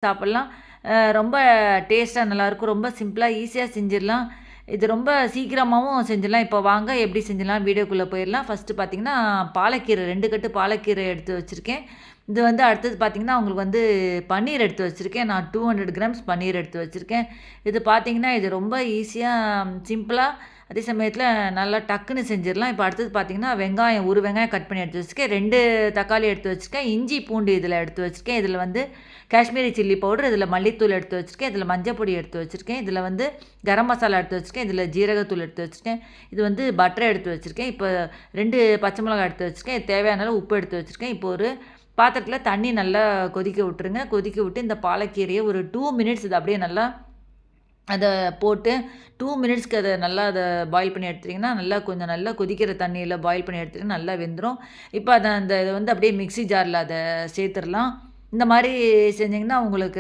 சாப்பிட்லாம். ரொம்ப டேஸ்ட்டா நல்லாயிருக்கும். ரொம்ப சிம்பிளா ஈஸியா செஞ்சிடலாம். இது ரொம்ப சீக்கிரமாவும் செஞ்சிடலாம். இப்போ வாங்க எப்படி செஞ்சிடலாம் வீடியோக்குள்ள போயிரலாம். ஃபர்ஸ்ட்டு பார்த்தீங்கன்னா, பாலக்கீரை 2 கட்டு பாலக்கீரை எடுத்து வச்சிருக்கேன். இது வந்து அடுத்தது பார்த்தீங்கன்னா, உங்களுக்கு வந்து பன்னீர் எடுத்து வச்சிருக்கேன். நான் 200 கிராம்ஸ் பன்னீர் எடுத்து வச்சிருக்கேன். இது பார்த்தீங்கன்னா, இது ரொம்ப ஈஸியா சிம்பிளா அதே சமயத்தில நல்லா டக்குன்னு செஞ்சிடலாம். இப்போ அடுத்தது பார்த்தீங்கன்னா, வெங்காயம் 1 வெங்காயம் கட் பண்ணி எடுத்து வச்சிருக்கேன். 2 தக்காளி எடுத்து வச்சிருக்கேன். இஞ்சி, பூண்டு இதில எடுத்து வச்சிருக்கேன். இதில வந்து காஷ்மீரி சில்லி பவுடர், இதில மல்லித்தூள் எடுத்து வச்சிருக்கேன். இதில மஞ்சள் பொடி எடுத்து வச்சிருக்கேன். இதில வந்து கரம் மசாலா எடுத்து வச்சிருக்கேன். இதில ஜீரகத்தூள் எடுத்து வச்சிருக்கேன். இது வந்து பட்டர் எடுத்து வச்சிருக்கேன். இப்போ 2 பச்சை மிளகாய் எடுத்து வச்சிருக்கேன். தேவையான அளவு உப்பு எடுத்து வச்சிருக்கேன். இப்போ ஒரு பாத்திரத்தில தண்ணி நல்லா கொதிக்க விட்டுருங்க. கொதிக்க விட்டு இந்த பாலக்கீரைய ஒரு 2 மினிட்ஸ் இத அப்படியே நல்லா அத போட்டு 2 மினிட்ஸ்க்கு அத நல்லா பாயில் பண்ணி எடுத்துட்டீங்கன்னா, நல்லா கொஞ்சம் நல்லா கொதிக்கிற தண்ணீல பாயில் பண்ணி எடுத்துட்டீங்கன்னா நல்லா வெந்துரும். இப்ப இத வந்து அப்படியே மிக்ஸி ஜார்ல அத சேர்த்துறலாம். இந்த மாரி செஞ்சீங்கன்னா உங்களுக்கு